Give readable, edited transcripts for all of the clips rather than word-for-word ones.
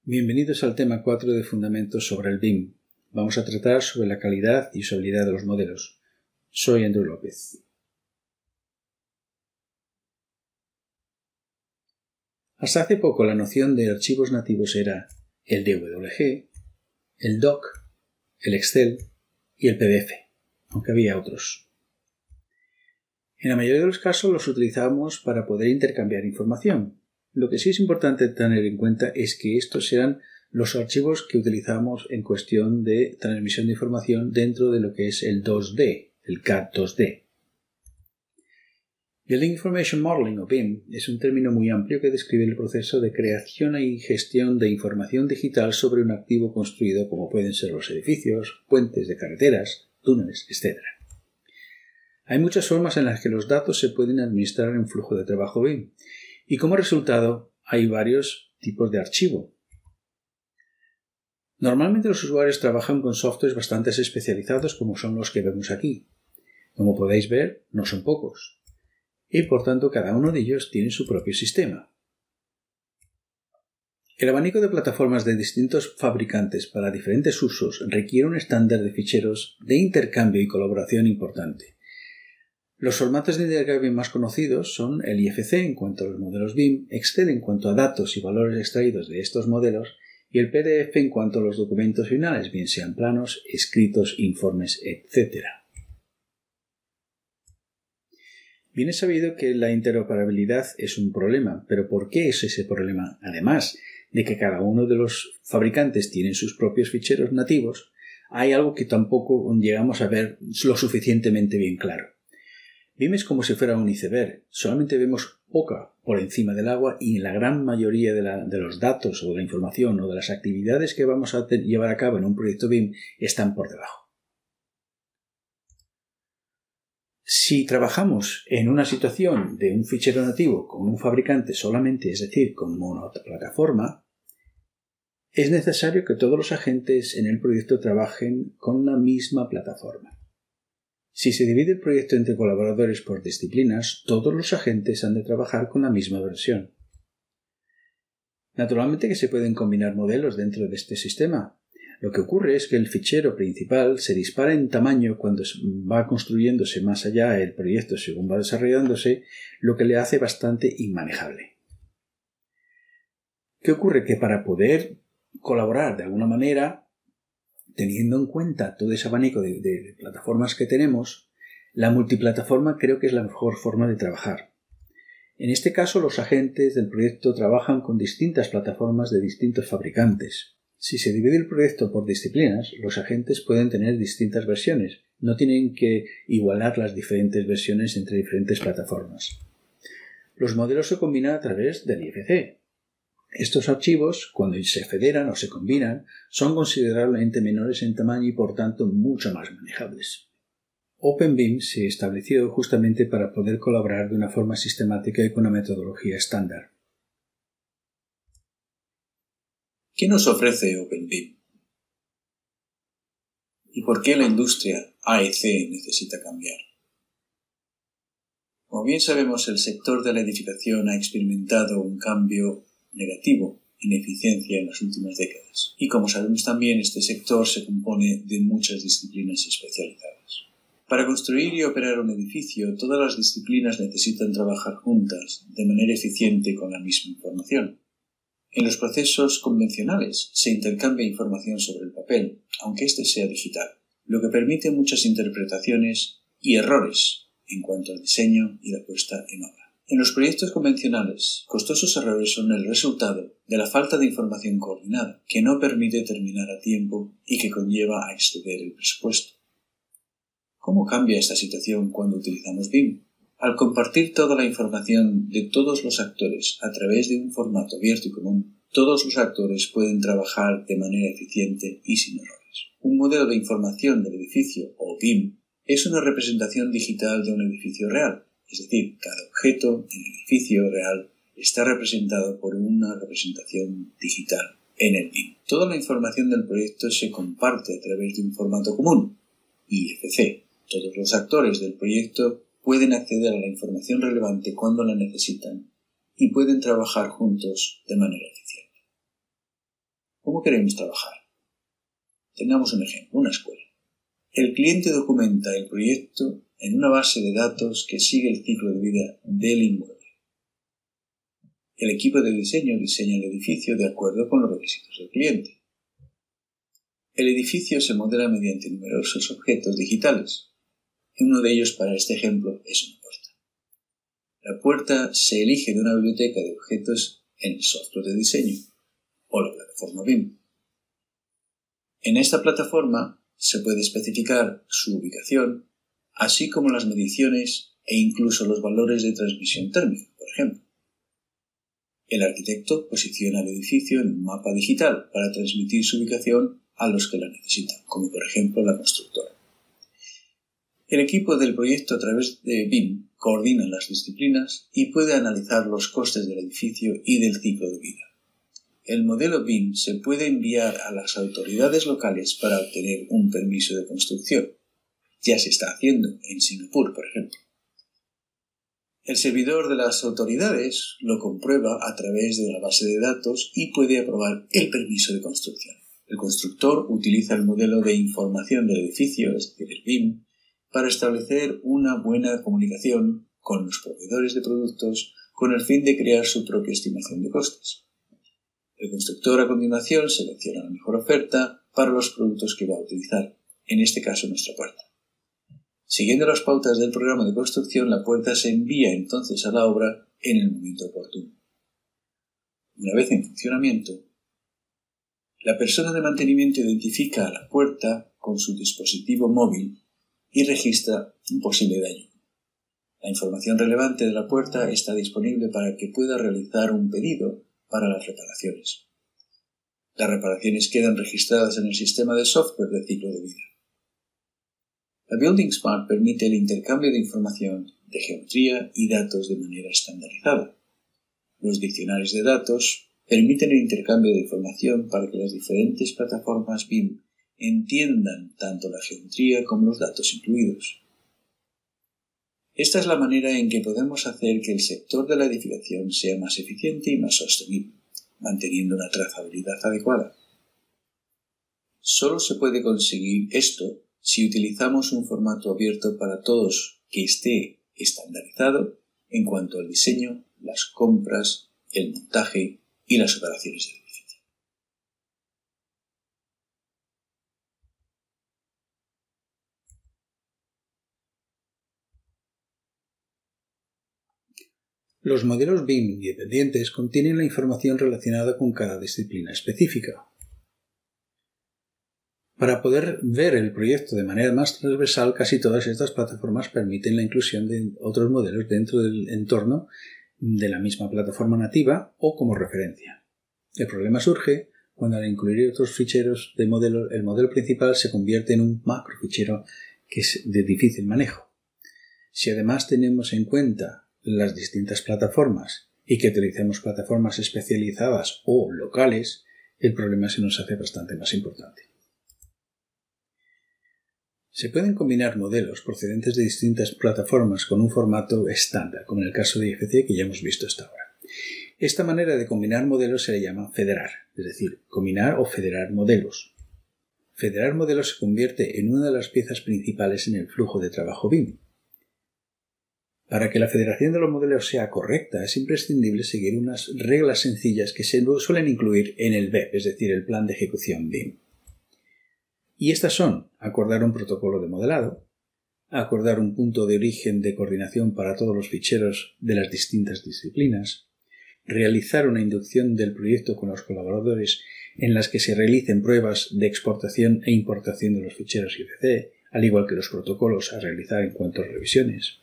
Bienvenidos al tema 4 de Fundamentos sobre el BIM. Vamos a tratar sobre la calidad y usabilidad de los modelos. Soy Andrew López. Hasta hace poco la noción de archivos nativos era el DWG, el DOC, el Excel y el PDF, aunque había otros. En la mayoría de los casos los utilizábamos para poder intercambiar información. Lo que sí es importante tener en cuenta es que estos eran los archivos que utilizamos en cuestión de transmisión de información dentro de lo que es el 2D, el CAD 2D. Building Information Modeling o BIM es un término muy amplio que describe el proceso de creación y gestión de información digital sobre un activo construido como pueden ser los edificios, puentes de carreteras, túneles, etc. Hay muchas formas en las que los datos se pueden administrar en un flujo de trabajo BIM y como resultado hay varios tipos de archivo. Normalmente los usuarios trabajan con softwares bastante especializados como son los que vemos aquí. Como podéis ver, no son pocos. Y por tanto cada uno de ellos tiene su propio sistema. El abanico de plataformas de distintos fabricantes para diferentes usos requiere un estándar de ficheros de intercambio y colaboración importante. Los formatos de intercambio más conocidos son el IFC en cuanto a los modelos BIM, Excel en cuanto a datos y valores extraídos de estos modelos y el PDF en cuanto a los documentos finales, bien sean planos, escritos, informes, etc. Bien es sabido que la interoperabilidad es un problema, pero ¿por qué es ese problema? Además de que cada uno de los fabricantes tiene sus propios ficheros nativos, hay algo que tampoco llegamos a ver lo suficientemente bien claro. BIM es como si fuera un iceberg, solamente vemos poca por encima del agua y la gran mayoría de los datos o de la información o de las actividades que vamos a llevar a cabo en un proyecto BIM están por debajo. Si trabajamos en una situación de un fichero nativo con un fabricante solamente, es decir, con monoplataforma, es necesario que todos los agentes en el proyecto trabajen con la misma plataforma. Si se divide el proyecto entre colaboradores por disciplinas, todos los agentes han de trabajar con la misma versión. Naturalmente que se pueden combinar modelos dentro de este sistema. Lo que ocurre es que el fichero principal se dispara en tamaño cuando va construyéndose más allá el proyecto según va desarrollándose, lo que le hace bastante inmanejable. ¿Qué ocurre? Que para poder colaborar de alguna manera, teniendo en cuenta todo ese abanico de plataformas que tenemos, la multiplataforma creo que es la mejor forma de trabajar. En este caso, los agentes del proyecto trabajan con distintas plataformas de distintos fabricantes. Si se divide el proyecto por disciplinas, los agentes pueden tener distintas versiones. No tienen que igualar las diferentes versiones entre diferentes plataformas. Los modelos se combinan a través del IFC. Estos archivos, cuando se federan o se combinan, son considerablemente menores en tamaño y por tanto mucho más manejables. OpenBIM se estableció justamente para poder colaborar de una forma sistemática y con una metodología estándar. ¿Qué nos ofrece OpenBIM? ¿Y por qué la industria AEC necesita cambiar? Como bien sabemos, el sector de la edificación ha experimentado un cambio negativo en eficiencia en las últimas décadas. Y como sabemos también, este sector se compone de muchas disciplinas especializadas. Para construir y operar un edificio, todas las disciplinas necesitan trabajar juntas de manera eficiente con la misma información. En los procesos convencionales se intercambia información sobre el papel, aunque éste sea digital, lo que permite muchas interpretaciones y errores en cuanto al diseño y la puesta en obra. En los proyectos convencionales, costosos errores son el resultado de la falta de información coordinada, que no permite terminar a tiempo y que conlleva a exceder el presupuesto. ¿Cómo cambia esta situación cuando utilizamos BIM? Al compartir toda la información de todos los actores a través de un formato abierto y común, todos los actores pueden trabajar de manera eficiente y sin errores. Un modelo de información del edificio, o BIM, es una representación digital de un edificio real. Es decir, cada objeto en el edificio real está representado por una representación digital en el BIM. Toda la información del proyecto se comparte a través de un formato común, IFC. Todos los actores del proyecto pueden acceder a la información relevante cuando la necesitan y pueden trabajar juntos de manera eficiente. ¿Cómo queremos trabajar? Tengamos un ejemplo, una escuela. El cliente documenta el proyecto en una base de datos que sigue el ciclo de vida del inmueble. El equipo de diseño diseña el edificio de acuerdo con los requisitos del cliente. El edificio se modela mediante numerosos objetos digitales. Uno de ellos para este ejemplo es una puerta. La puerta se elige de una biblioteca de objetos en el software de diseño o la plataforma BIM. En esta plataforma se puede especificar su ubicación, así como las mediciones e incluso los valores de transmisión térmica, por ejemplo. El arquitecto posiciona el edificio en un mapa digital para transmitir su ubicación a los que la necesitan, como por ejemplo la constructora. El equipo del proyecto a través de BIM coordina las disciplinas y puede analizar los costes del edificio y del ciclo de vida. El modelo BIM se puede enviar a las autoridades locales para obtener un permiso de construcción. Ya se está haciendo en Singapur, por ejemplo. El servidor de las autoridades lo comprueba a través de la base de datos y puede aprobar el permiso de construcción. El constructor utiliza el modelo de información del edificio, es decir, el BIM, para establecer una buena comunicación con los proveedores de productos con el fin de crear su propia estimación de costes. El constructor a continuación selecciona la mejor oferta para los productos que va a utilizar, en este caso nuestra puerta. Siguiendo las pautas del programa de construcción, la puerta se envía entonces a la obra en el momento oportuno. Una vez en funcionamiento, la persona de mantenimiento identifica a la puerta con su dispositivo móvil y registra un posible daño. La información relevante de la puerta está disponible para que pueda realizar un pedido para las reparaciones. Las reparaciones quedan registradas en el sistema de software de ciclo de vida. La Building Smart permite el intercambio de información, de geometría y datos de manera estandarizada. Los diccionarios de datos permiten el intercambio de información para que las diferentes plataformas BIM entiendan tanto la geometría como los datos incluidos. Esta es la manera en que podemos hacer que el sector de la edificación sea más eficiente y más sostenible, manteniendo una trazabilidad adecuada. Solo se puede conseguir esto si utilizamos un formato abierto para todos que esté estandarizado en cuanto al diseño, las compras, el montaje y las operaciones del edificio. Los modelos BIM independientes contienen la información relacionada con cada disciplina específica. Para poder ver el proyecto de manera más transversal, casi todas estas plataformas permiten la inclusión de otros modelos dentro del entorno de la misma plataforma nativa o como referencia. El problema surge cuando al incluir otros ficheros de modelo, el modelo principal se convierte en un macrofichero que es de difícil manejo. Si además tenemos en cuenta las distintas plataformas y que utilicemos plataformas especializadas o locales, el problema se nos hace bastante más importante. Se pueden combinar modelos procedentes de distintas plataformas con un formato estándar, como en el caso de IFC que ya hemos visto hasta ahora. Esta manera de combinar modelos se le llama federar, es decir, combinar o federar modelos. Federar modelos se convierte en una de las piezas principales en el flujo de trabajo BIM. Para que la federación de los modelos sea correcta, es imprescindible seguir unas reglas sencillas que se suelen incluir en el BEP, es decir, el plan de ejecución BIM. Y estas son acordar un protocolo de modelado, acordar un punto de origen de coordinación para todos los ficheros de las distintas disciplinas, realizar una inducción del proyecto con los colaboradores en las que se realicen pruebas de exportación e importación de los ficheros IFC, al igual que los protocolos a realizar en cuanto a revisiones.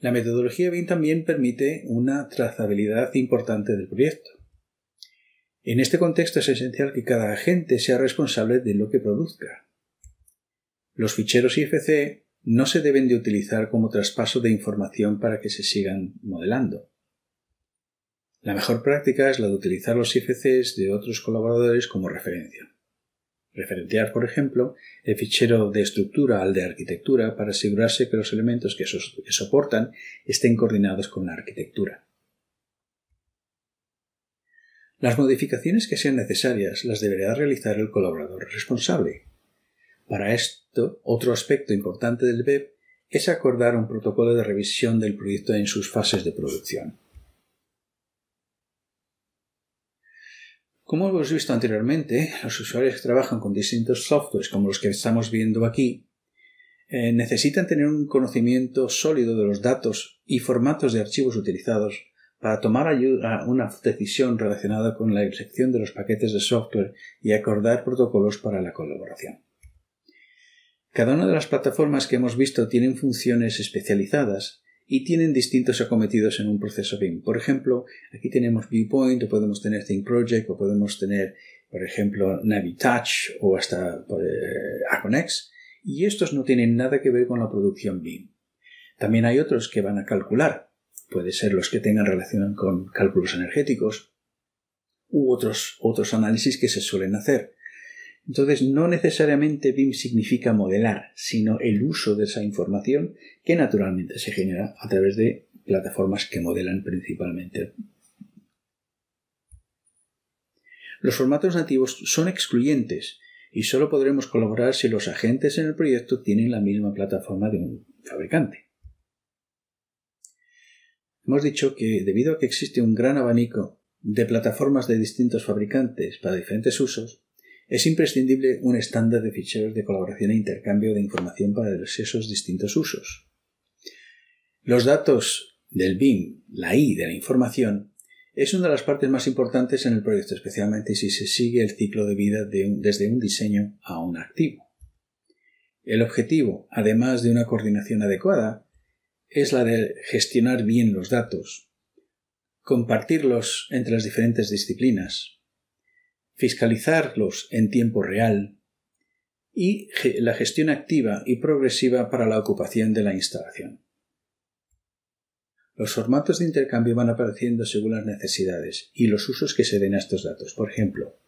La metodología BIM también permite una trazabilidad importante del proyecto. En este contexto es esencial que cada agente sea responsable de lo que produzca. Los ficheros IFC no se deben de utilizar como traspaso de información para que se sigan modelando. La mejor práctica es la de utilizar los IFCs de otros colaboradores como referencia. Referenciar, por ejemplo, el fichero de estructura al de arquitectura para asegurarse que los elementos que soportan estén coordinados con la arquitectura. Las modificaciones que sean necesarias las deberá realizar el colaborador responsable. Para esto, otro aspecto importante del BEP es acordar un protocolo de revisión del proyecto en sus fases de producción. Como hemos visto anteriormente, los usuarios que trabajan con distintos softwares como los que estamos viendo aquí necesitan tener un conocimiento sólido de los datos y formatos de archivos utilizados para tomar una decisión relacionada con la elección de los paquetes de software y acordar protocolos para la colaboración. Cada una de las plataformas que hemos visto tienen funciones especializadas y tienen distintos acometidos en un proceso BIM. Por ejemplo, aquí tenemos Viewpoint, o podemos tener ThinkProject, o podemos tener, por ejemplo, Navitouch o hasta Aconex, y estos no tienen nada que ver con la producción BIM. También hay otros que van a calcular, puede ser los que tengan relación con cálculos energéticos u otros análisis que se suelen hacer. Entonces, no necesariamente BIM significa modelar, sino el uso de esa información que naturalmente se genera a través de plataformas que modelan principalmente. Los formatos nativos son excluyentes y solo podremos colaborar si los agentes en el proyecto tienen la misma plataforma de un fabricante. Hemos dicho que debido a que existe un gran abanico de plataformas de distintos fabricantes para diferentes usos, es imprescindible un estándar de ficheros de colaboración e intercambio de información para esos distintos usos. Los datos del BIM, la I de la información, es una de las partes más importantes en el proyecto, especialmente si se sigue el ciclo de vida desde un diseño a un activo. El objetivo, además de una coordinación adecuada, es la de gestionar bien los datos, compartirlos entre las diferentes disciplinas, fiscalizarlos en tiempo real y la gestión activa y progresiva para la ocupación de la instalación. Los formatos de intercambio van apareciendo según las necesidades y los usos que se den a estos datos. Por ejemplo,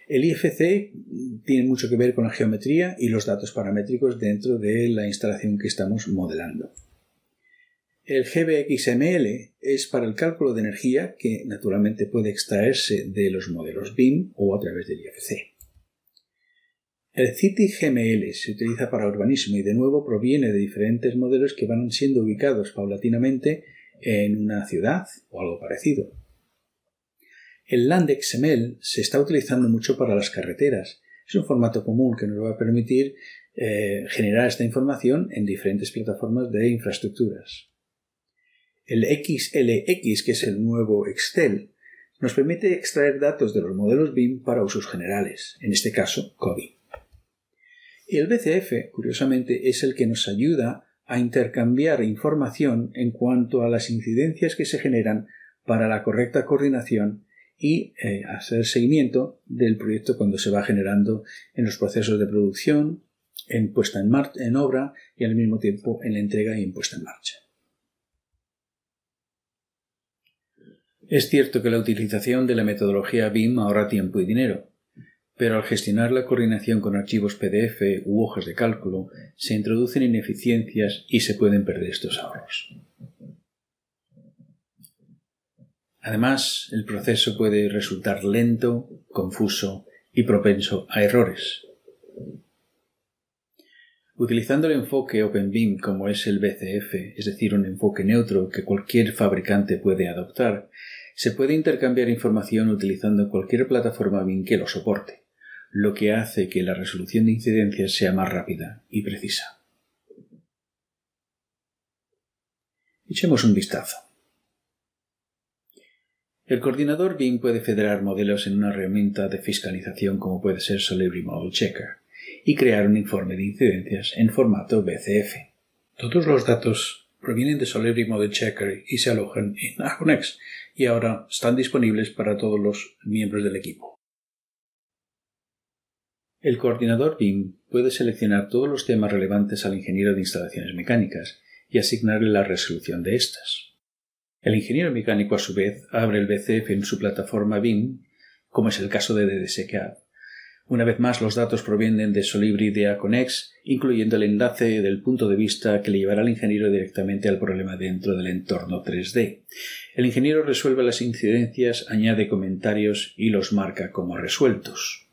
el IFC tiene mucho que ver con la geometría y los datos paramétricos dentro de la instalación que estamos modelando. El GBXML es para el cálculo de energía que naturalmente puede extraerse de los modelos BIM o a través del IFC. El CityGML se utiliza para urbanismo y de nuevo proviene de diferentes modelos que van siendo ubicados paulatinamente en una ciudad o algo parecido. El LandXML se está utilizando mucho para las carreteras. Es un formato común que nos va a permitir generar esta información en diferentes plataformas de infraestructuras. El XLX, que es el nuevo Excel, nos permite extraer datos de los modelos BIM para usos generales, en este caso COBie. Y el BCF, curiosamente, es el que nos ayuda a intercambiar información en cuanto a las incidencias que se generan para la correcta coordinación y hacer seguimiento del proyecto cuando se va generando en los procesos de producción, en puesta en obra y al mismo tiempo en la entrega y en puesta en marcha. Es cierto que la utilización de la metodología BIM ahorra tiempo y dinero, pero al gestionar la coordinación con archivos PDF u hojas de cálculo se introducen ineficiencias y se pueden perder estos ahorros. Además, el proceso puede resultar lento, confuso y propenso a errores. Utilizando el enfoque OpenBIM como es el BCF, es decir, un enfoque neutro que cualquier fabricante puede adoptar, se puede intercambiar información utilizando cualquier plataforma BIM que lo soporte, lo que hace que la resolución de incidencias sea más rápida y precisa. Echemos un vistazo. El coordinador BIM puede federar modelos en una herramienta de fiscalización como puede ser Solibri Model Checker y crear un informe de incidencias en formato BCF. Todos los datos provienen de Solibri Model Checker y se alojan en Aconex y ahora están disponibles para todos los miembros del equipo. El coordinador BIM puede seleccionar todos los temas relevantes al ingeniero de instalaciones mecánicas y asignarle la resolución de estas. El ingeniero mecánico, a su vez, abre el BCF en su plataforma BIM, como es el caso de DDSCAD, Una vez más, los datos provienen de Solibri DA-Connex, incluyendo el enlace del punto de vista que le llevará al ingeniero directamente al problema dentro del entorno 3D. El ingeniero resuelve las incidencias, añade comentarios y los marca como resueltos.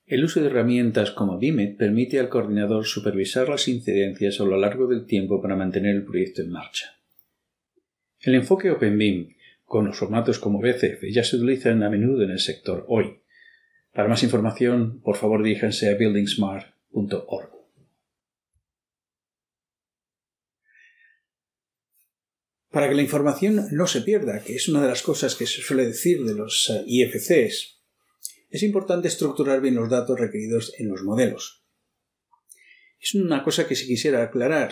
El uso de herramientas como BIMET permite al coordinador supervisar las incidencias a lo largo del tiempo para mantener el proyecto en marcha. El enfoque OpenBIM, con los formatos como BCF, ya se utilizan a menudo en el sector hoy. Para más información, por favor diríjanse a buildingsmart.org. Para que la información no se pierda, que es una de las cosas que se suele decir de los IFCs, es importante estructurar bien los datos requeridos en los modelos. Es una cosa que si quisiera aclarar,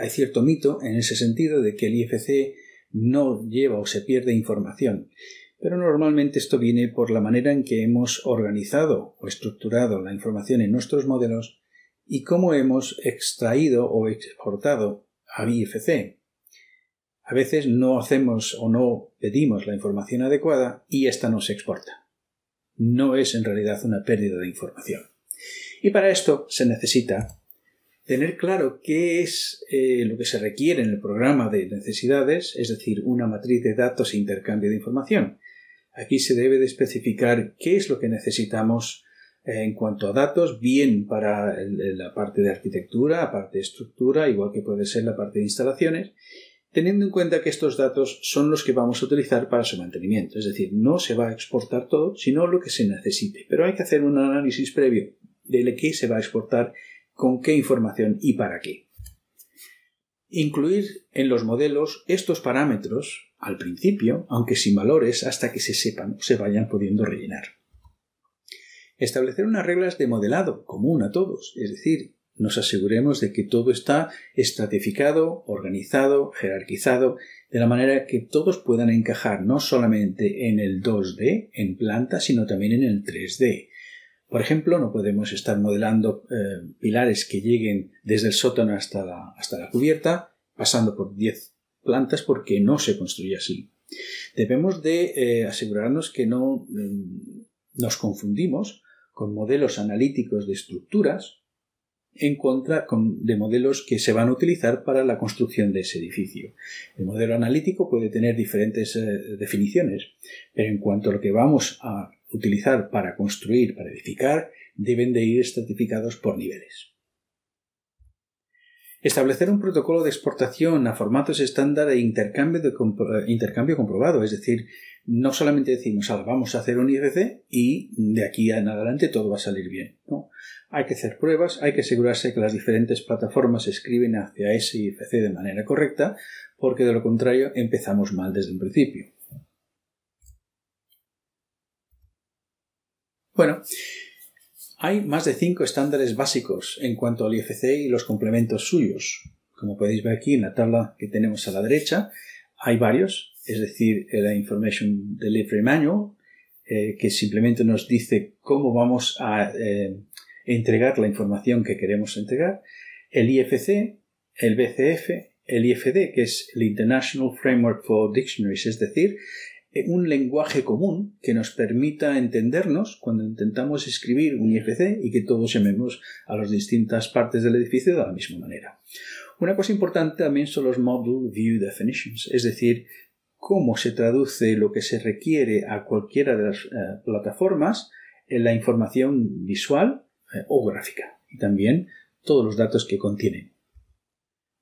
hay cierto mito en ese sentido de que el IFC no lleva o se pierde información. Pero normalmente esto viene por la manera en que hemos organizado o estructurado la información en nuestros modelos y cómo hemos extraído o exportado a IFC. A veces no hacemos o no pedimos la información adecuada y esta no se exporta. No es en realidad una pérdida de información. Y para esto se necesita tener claro qué es lo que se requiere en el programa de necesidades, es decir, una matriz de datos e intercambio de información. Aquí se debe de especificar qué es lo que necesitamos en cuanto a datos, bien para la parte de arquitectura, la parte de estructura, igual que puede ser la parte de instalaciones, teniendo en cuenta que estos datos son los que vamos a utilizar para su mantenimiento. Es decir, no se va a exportar todo, sino lo que se necesite. Pero hay que hacer un análisis previo de qué se va a exportar, con qué información y para qué. Incluir en los modelos estos parámetros al principio, aunque sin valores, hasta que se sepan o se vayan pudiendo rellenar. Establecer unas reglas de modelado común a todos, es decir, nos aseguremos de que todo está estratificado, organizado, jerarquizado, de la manera que todos puedan encajar no solamente en el 2D, en planta, sino también en el 3D. Por ejemplo, no podemos estar modelando pilares que lleguen desde el sótano hasta la cubierta, pasando por 10 plantas, porque no se construye así. Debemos de asegurarnos que no nos confundimos con modelos analíticos de estructuras en contra de modelos que se van a utilizar para la construcción de ese edificio. El modelo analítico puede tener diferentes definiciones, pero en cuanto a lo que vamos a utilizar para construir, para edificar, deben de ir estratificados por niveles. Establecer un protocolo de exportación a formatos estándar e intercambio comprobado, es decir, no solamente decimos, vamos a hacer un IFC y de aquí en adelante todo va a salir bien. No, hay que hacer pruebas, hay que asegurarse que las diferentes plataformas escriben hacia ese IFC de manera correcta, porque de lo contrario empezamos mal desde un principio. Bueno, hay más de 5 estándares básicos en cuanto al IFC y los complementos suyos. Como podéis ver aquí en la tabla que tenemos a la derecha, hay varios, es decir, la Information Delivery Manual, que simplemente nos dice cómo vamos a entregar la información que queremos entregar, el IFC, el BCF, el IFD, que es el International Framework for Dictionaries, es decir, un lenguaje común que nos permita entendernos cuando intentamos escribir un IFC y que todos llamemos a las distintas partes del edificio de la misma manera. Una cosa importante también son los Model View Definitions, es decir, cómo se traduce lo que se requiere a cualquiera de las plataformas en la información visual o gráfica y también todos los datos que contienen.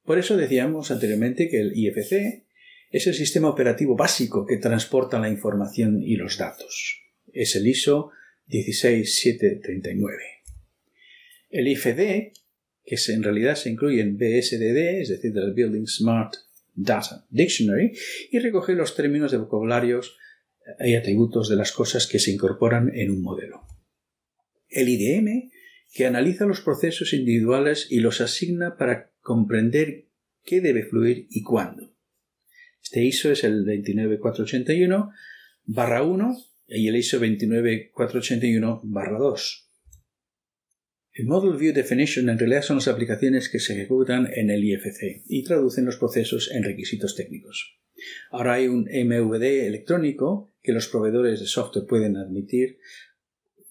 Por eso decíamos anteriormente que el IFC es el sistema operativo básico que transporta la información y los datos. Es el ISO 16739. El IFD, que en realidad se incluye en BSDD, es decir, del Building Smart Data Dictionary, y recoge los términos de vocabularios y atributos de las cosas que se incorporan en un modelo. El IDM, que analiza los procesos individuales y los asigna para comprender qué debe fluir y cuándo. Este ISO es el 29481-1 y el ISO 29481-2. El Model View Definition en realidad son las aplicaciones que se ejecutan en el IFC y traducen los procesos en requisitos técnicos. Ahora hay un MVD electrónico que los proveedores de software pueden admitir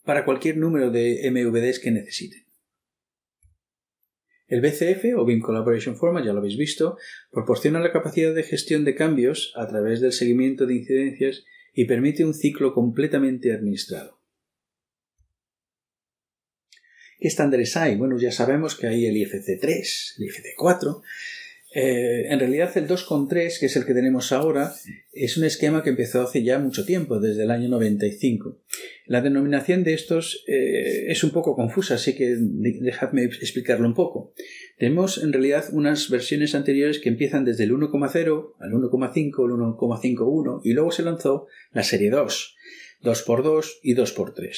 para cualquier número de MVDs que necesiten. El BCF, o Beam Collaboration Format, ya lo habéis visto, proporciona la capacidad de gestión de cambios a través del seguimiento de incidencias y permite un ciclo completamente administrado. ¿Qué estándares hay? Bueno, ya sabemos que hay el IFC3, el IFC4. En realidad el 2.3, que es el que tenemos ahora, es un esquema que empezó hace ya mucho tiempo, desde el año 95. La denominación de estos es un poco confusa, así que dejadme explicarlo un poco. Tenemos en realidad unas versiones anteriores que empiezan desde el 1.0 al 1.5, el 1.51 y luego se lanzó la serie 2, 2x2 y 2x3.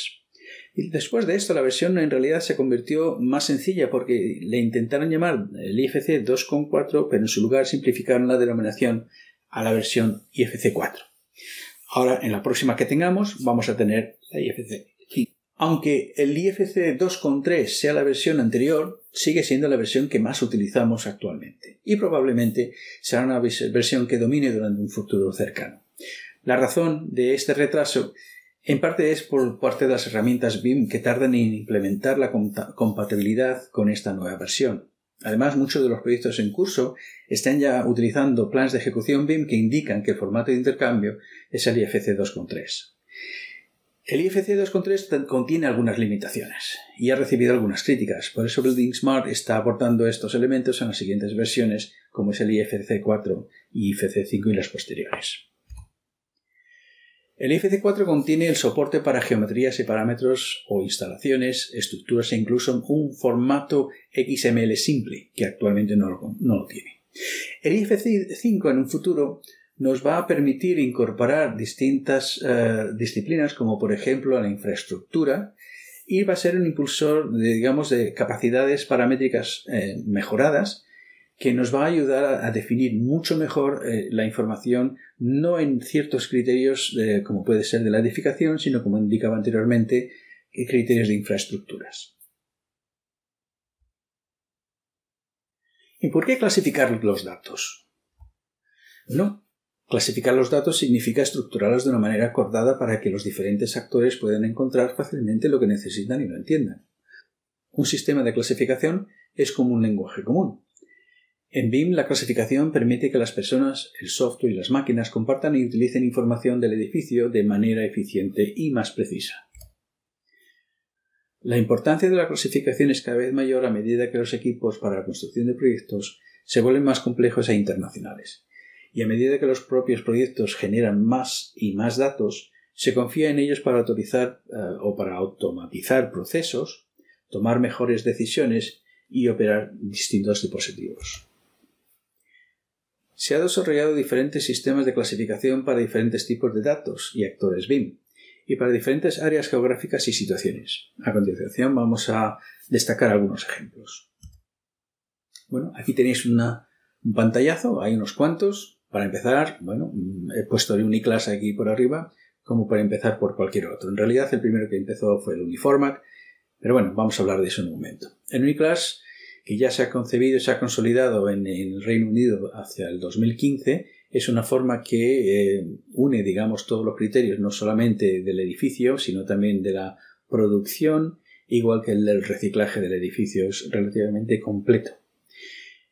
Y después de esto la versión en realidad se convirtió más sencilla porque le intentaron llamar el IFC 2.4, pero en su lugar simplificaron la denominación a la versión IFC 4. Ahora en la próxima que tengamos vamos a tener la IFC 5. Aunque el IFC 2.3 sea la versión anterior, sigue siendo la versión que más utilizamos actualmente y probablemente será una versión que domine durante un futuro cercano. La razón de este retraso en parte es por parte de las herramientas BIM que tardan en implementar la compatibilidad con esta nueva versión. Además, muchos de los proyectos en curso están ya utilizando planes de ejecución BIM que indican que el formato de intercambio es el IFC 2.3. El IFC 2.3 contiene algunas limitaciones y ha recibido algunas críticas, por eso Building Smart está aportando estos elementos en las siguientes versiones, como es el IFC 4 y IFC 5 y las posteriores. El IFC 4 contiene el soporte para geometrías y parámetros o instalaciones, estructuras e incluso un formato XML simple, que actualmente no lo tiene. El IFC 5 en un futuro nos va a permitir incorporar distintas disciplinas, como por ejemplo la infraestructura, y va a ser un impulsor de capacidades paramétricas mejoradas, que nos va a ayudar a definir mucho mejor la información, no en ciertos criterios como puede ser de la edificación, sino como indicaba anteriormente, criterios de infraestructuras. ¿Y por qué clasificar los datos? Bueno, clasificar los datos significa estructurarlos de una manera acordada para que los diferentes actores puedan encontrar fácilmente lo que necesitan y lo entiendan. Un sistema de clasificación es como un lenguaje común. En BIM, la clasificación permite que las personas, el software y las máquinas compartan y utilicen información del edificio de manera eficiente y más precisa. La importancia de la clasificación es cada vez mayor a medida que los equipos para la construcción de proyectos se vuelven más complejos e internacionales. Y a medida que los propios proyectos generan más y más datos, se confía en ellos para autorizar o para automatizar procesos, tomar mejores decisiones y operar distintos dispositivos. Se han desarrollado diferentes sistemas de clasificación para diferentes tipos de datos y actores BIM y para diferentes áreas geográficas y situaciones. A continuación vamos a destacar algunos ejemplos. Bueno, aquí tenéis un pantallazo, hay unos cuantos. Para empezar, bueno, he puesto el Uniclass aquí por arriba como para empezar por cualquier otro. En realidad el primero que empezó fue el Uniformat, pero bueno, vamos a hablar de eso en un momento. El Uniclass, que ya se ha concebido y se ha consolidado en el Reino Unido hacia el 2015, es una forma que une, digamos, todos los criterios, no solamente del edificio, sino también de la producción, igual que el del reciclaje del edificio. Es relativamente completo.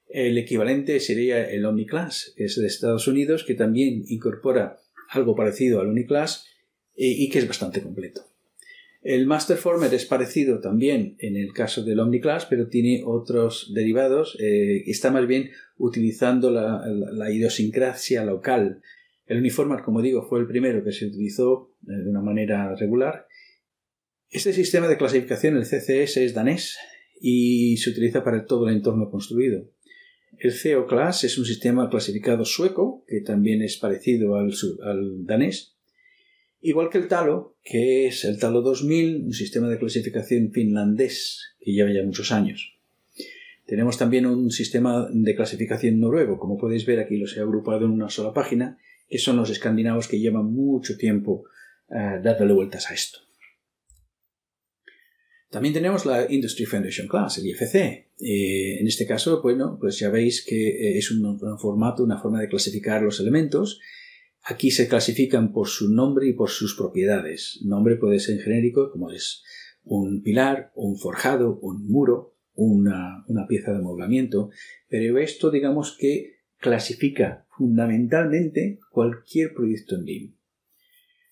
El equivalente sería el OmniClass, que es de Estados Unidos, que también incorpora algo parecido al Uniclass y que es bastante completo. El Master Format es parecido también en el caso del OmniClass, pero tiene otros derivados. Está más bien utilizando la idiosincrasia local. El Uniformat, como digo, fue el primero que se utilizó de una manera regular. Este sistema de clasificación, el CCS, es danés y se utiliza para todo el entorno construido. El CO-Class es un sistema clasificado sueco, que también es parecido al danés. Igual que el Talo, que es el Talo 2000, un sistema de clasificación finlandés que lleva ya muchos años. Tenemos también un sistema de clasificación noruego, como podéis ver aquí los he agrupado en una sola página, que son los escandinavos que llevan mucho tiempo dándole vueltas a esto. También tenemos la Industry Foundation Class, el IFC. En este caso, bueno, pues ya veis que es un formato, una forma de clasificar los elementos Aquí se clasifican por su nombre y por sus propiedades. Nombre puede ser genérico, como es un pilar, un forjado, un muro, una pieza de amoblamiento, pero esto digamos que clasifica fundamentalmente cualquier proyecto en BIM.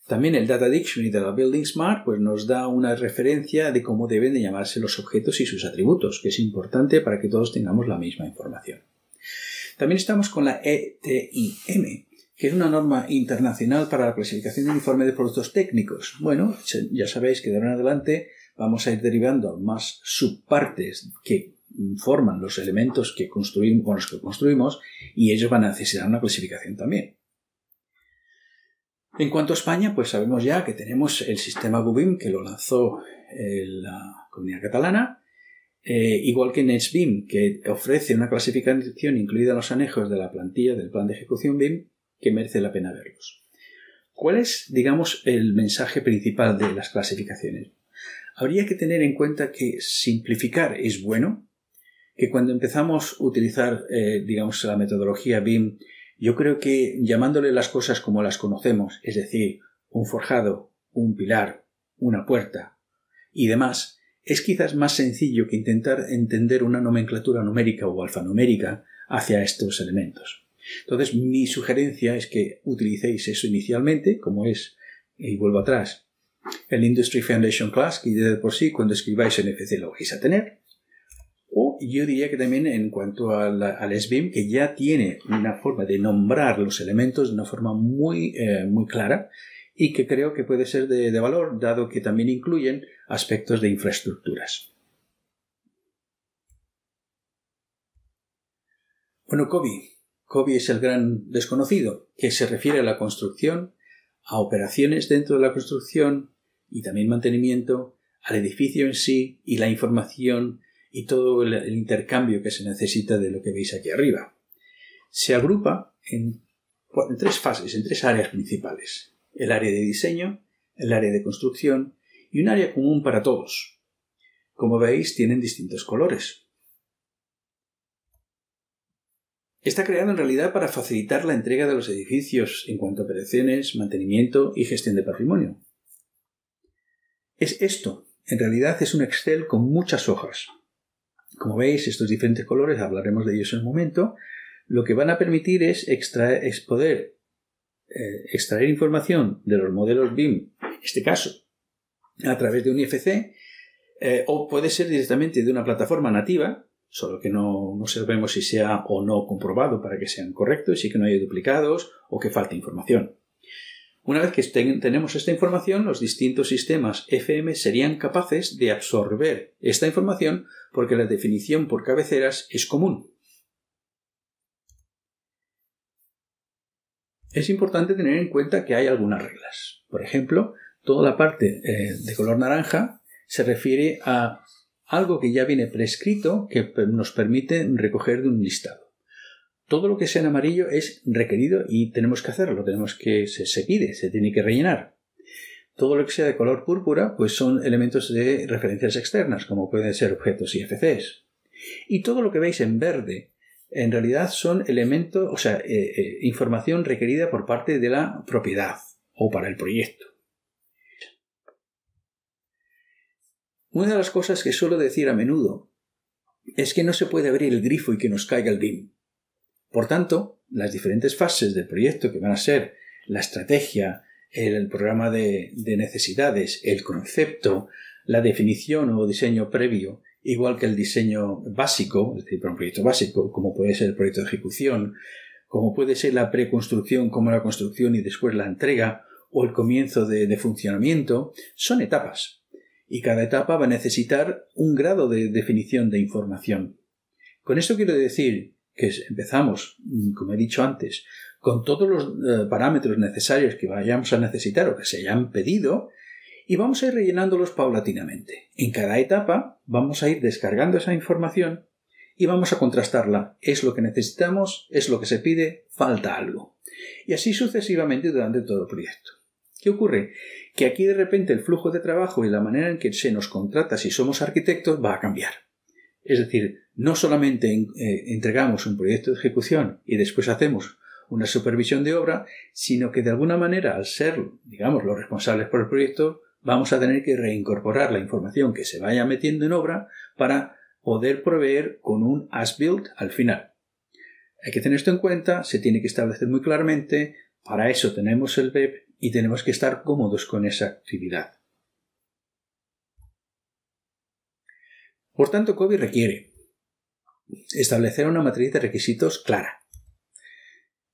También el Data Dictionary de la Building Smart pues nos da una referencia de cómo deben de llamarse los objetos y sus atributos, que es importante para que todos tengamos la misma información. También estamos con la ETIM, que es una norma internacional para la clasificación de informe de productos técnicos. Bueno, ya sabéis que de ahora en adelante vamos a ir derivando más subpartes que forman los elementos que construimos, con los que construimos, y ellos van a necesitar una clasificación también. En cuanto a España, pues sabemos ya que tenemos el sistema BUBIM, que lo lanzó la Comunidad Catalana, igual que NETSBIM, que ofrece una clasificación incluida en los anejos de la plantilla del plan de ejecución BIM, que merece la pena verlos. ¿Cuál es, digamos, el mensaje principal de las clasificaciones? Habría que tener en cuenta que simplificar es bueno, que cuando empezamos a utilizar, digamos, la metodología BIM, yo creo que llamándole las cosas como las conocemos, es decir, un forjado, un pilar, una puerta y demás, es quizás más sencillo que intentar entender una nomenclatura numérica o alfanumérica hacia estos elementos. Entonces, mi sugerencia es que utilicéis eso inicialmente, como es, y vuelvo atrás, el Industry Foundation Class, que de por sí cuando escribáis NFC lo vais a tener. O yo diría que también en cuanto al SBIM, que ya tiene una forma de nombrar los elementos de una forma muy clara y que creo que puede ser de valor, dado que también incluyen aspectos de infraestructuras. Bueno, COBI es el gran desconocido, que se refiere a la construcción, a operaciones dentro de la construcción y también mantenimiento, al edificio en sí y la información y todo el intercambio que se necesita de lo que veis aquí arriba. Se agrupa en tres fases, en tres áreas principales. El área de diseño, el área de construcción y un área común para todos. Como veis, tienen distintos colores. Está creado en realidad para facilitar la entrega de los edificios en cuanto a operaciones, mantenimiento y gestión de patrimonio. En realidad es un Excel con muchas hojas. Como veis, estos diferentes colores, hablaremos de ellos en un momento, lo que van a permitir es poder extraer información de los modelos BIM, en este caso, a través de un IFC, o puede ser directamente de una plataforma nativa, solo que no sabemos si sea o no comprobado para que sean correctos y que no haya duplicados o que falte información. Una vez que tenemos esta información, los distintos sistemas FM serían capaces de absorber esta información porque la definición por cabeceras es común. Es importante tener en cuenta que hay algunas reglas. Por ejemplo, toda la parte de color naranja se refiere a algo que ya viene prescrito que nos permite recoger de un listado. Todo lo que sea en amarillo es requerido y tenemos que hacerlo, se pide, se tiene que rellenar. Todo lo que sea de color púrpura pues son elementos de referencias externas, como pueden ser objetos IFCs. Y todo lo que veis en verde en realidad son elementos, información requerida por parte de la propiedad o para el proyecto. Una de las cosas que suelo decir a menudo es que no se puede abrir el grifo y que nos caiga el BIM. Por tanto, las diferentes fases del proyecto, que van a ser la estrategia, el programa de necesidades, el concepto, la definición o diseño previo, igual que el diseño básico, es decir, para un proyecto básico, como puede ser el proyecto de ejecución, como puede ser la preconstrucción, como la construcción y después la entrega, o el comienzo de funcionamiento, son etapas. Y cada etapa va a necesitar un grado de definición de información. Con esto quiero decir que empezamos, como he dicho antes, con todos los parámetros necesarios que vayamos a necesitar o que se hayan pedido y vamos a ir rellenándolos paulatinamente. En cada etapa vamos a ir descargando esa información y vamos a contrastarla. ¿Es lo que necesitamos? ¿Es lo que se pide? ¿Falta algo? Y así sucesivamente durante todo el proyecto. ¿Qué ocurre? Que aquí de repente el flujo de trabajo y la manera en que se nos contrata si somos arquitectos va a cambiar. Es decir, no solamente entregamos un proyecto de ejecución y después hacemos una supervisión de obra, sino que de alguna manera, al ser, digamos, los responsables por el proyecto, vamos a tener que reincorporar la información que se vaya metiendo en obra para poder proveer con un as-built al final. Hay que tener esto en cuenta, se tiene que establecer muy claramente, para eso tenemos el BEP y tenemos que estar cómodos con esa actividad. Por tanto, COBie requiere establecer una matriz de requisitos clara,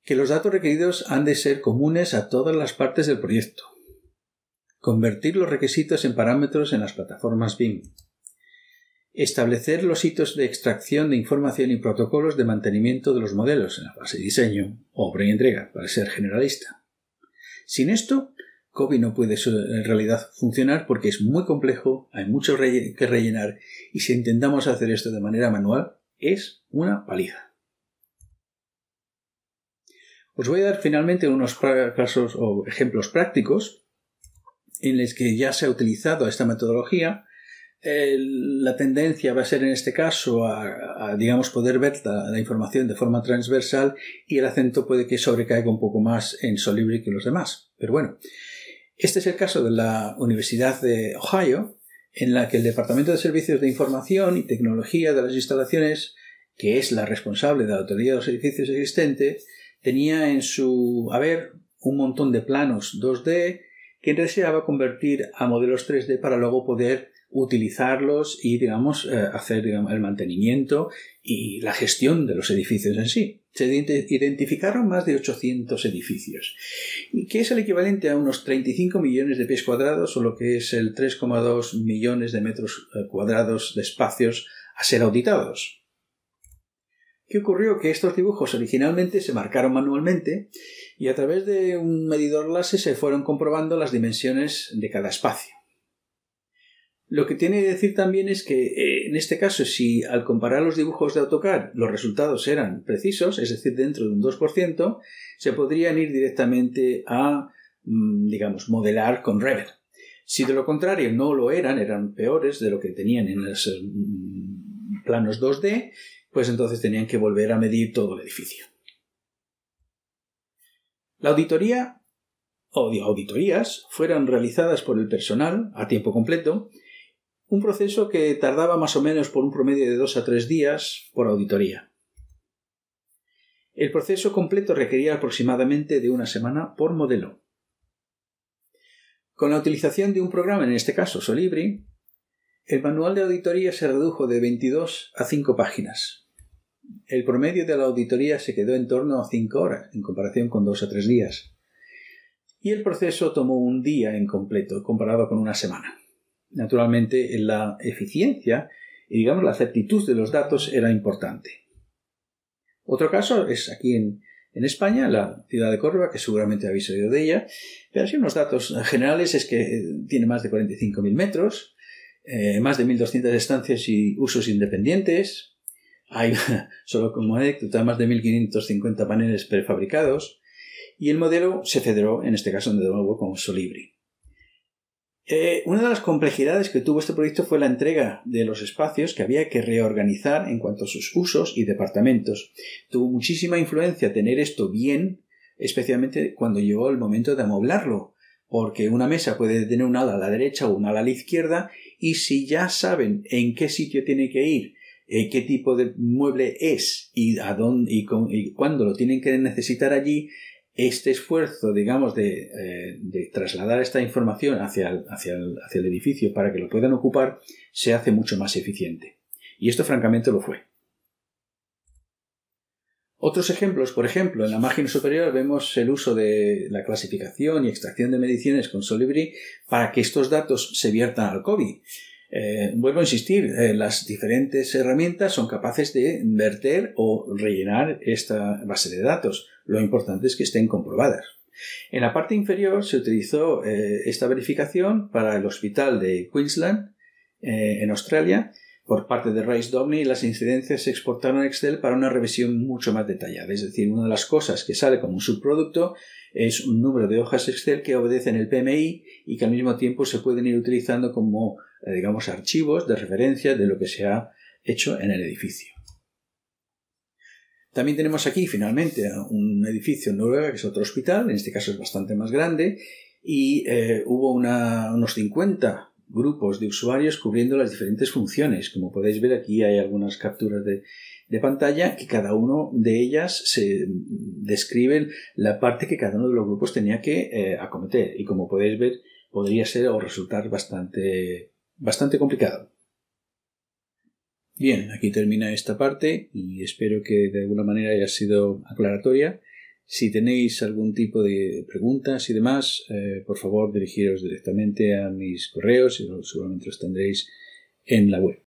que los datos requeridos han de ser comunes a todas las partes del proyecto, convertir los requisitos en parámetros en las plataformas BIM, establecer los hitos de extracción de información y protocolos de mantenimiento de los modelos en la fase de diseño, obra y entrega, para ser generalista. Sin esto, COBie no puede en realidad funcionar porque es muy complejo, hay mucho que rellenar y si intentamos hacer esto de manera manual es una paliza. Os voy a dar finalmente unos casos o ejemplos prácticos en los que ya se ha utilizado esta metodología. La tendencia va a ser en este caso a digamos, poder ver la información de forma transversal y el acento puede que sobrecaiga un poco más en Solibri que los demás. Pero bueno, este es el caso de la Universidad de Ohio, en la que el Departamento de Servicios de Información y Tecnología de las Instalaciones, que es la responsable de la autoría de los edificios existentes, tenía en su haber un montón de planos 2D que deseaba convertir a modelos 3D para luego poder utilizarlos y, digamos, hacer el mantenimiento y la gestión de los edificios en sí. Se identificaron más de 800 edificios, que es el equivalente a unos 35 millones de pies cuadrados o lo que es el 3,2 millones de metros cuadrados de espacios a ser auditados. ¿Qué ocurrió? Que estos dibujos originalmente se marcaron manualmente y a través de un medidor láser se fueron comprobando las dimensiones de cada espacio. Lo que tiene que decir también es que en este caso, si al comparar los dibujos de AutoCAD los resultados eran precisos, es decir, dentro de un 2%, se podrían ir directamente a, digamos, modelar con Revit. Si de lo contrario no lo eran peores de lo que tenían en los planos 2D, pues entonces tenían que volver a medir todo el edificio. La auditoría o auditorías fueron realizadas por el personal a tiempo completo, un proceso que tardaba más o menos por un promedio de 2 a 3 días por auditoría. El proceso completo requería aproximadamente de una semana por modelo. Con la utilización de un programa, en este caso Solibri, el manual de auditoría se redujo de 22 a 5 páginas. El promedio de la auditoría se quedó en torno a 5 horas, en comparación con 2 a 3 días. Y el proceso tomó un día en completo, comparado con una semana. Naturalmente, la eficiencia y, digamos, la exactitud de los datos era importante. Otro caso es aquí en España, la ciudad de Córdoba, que seguramente habéis oído de ella, pero así unos datos generales es que tiene más de 45.000 metros, más de 1.200 estancias y usos independientes, hay, solo como anécdota, más de 1.550 paneles prefabricados, y el modelo se federó, en este caso, de nuevo, con Solibri. Una de las complejidades que tuvo este proyecto fue la entrega de los espacios que había que reorganizar en cuanto a sus usos y departamentos. Tuvo muchísima influencia tener esto bien, especialmente cuando llegó el momento de amoblarlo, porque una mesa puede tener un ala a la derecha o un ala a la izquierda y si ya saben en qué sitio tiene que ir, qué tipo de mueble es y a dónde y cuándo lo tienen que necesitar allí, este esfuerzo, digamos, de trasladar esta información hacia el edificio para que lo puedan ocupar se hace mucho más eficiente. Y esto, francamente, lo fue. Otros ejemplos, por ejemplo, en la margen superior vemos el uso de la clasificación y extracción de mediciones con Solibri para que estos datos se viertan al COBie. Vuelvo a insistir, las diferentes herramientas son capaces de verter o rellenar esta base de datos. Lo importante es que estén comprobadas. En la parte inferior se utilizó esta verificación para el hospital de Queensland, en Australia, por parte de Rice Downey, y las incidencias se exportaron a Excel para una revisión mucho más detallada. Es decir, una de las cosas que sale como un subproducto es un número de hojas Excel que obedecen el PMI y que al mismo tiempo se pueden ir utilizando como, digamos, archivos de referencia de lo que se ha hecho en el edificio. También tenemos aquí, finalmente, un edificio en Noruega, que es otro hospital, en este caso es bastante más grande, y hubo unos 50 grupos de usuarios cubriendo las diferentes funciones. Como podéis ver, aquí hay algunas capturas de pantalla que cada uno de ellas se describen la parte que cada uno de los grupos tenía que acometer. Y como podéis ver, podría ser o resultar bastante complicado. Bien, aquí termina esta parte y espero que de alguna manera haya sido aclaratoria. Si tenéis algún tipo de preguntas y demás, por favor dirigiros directamente a mis correos y seguramente los tendréis en la web.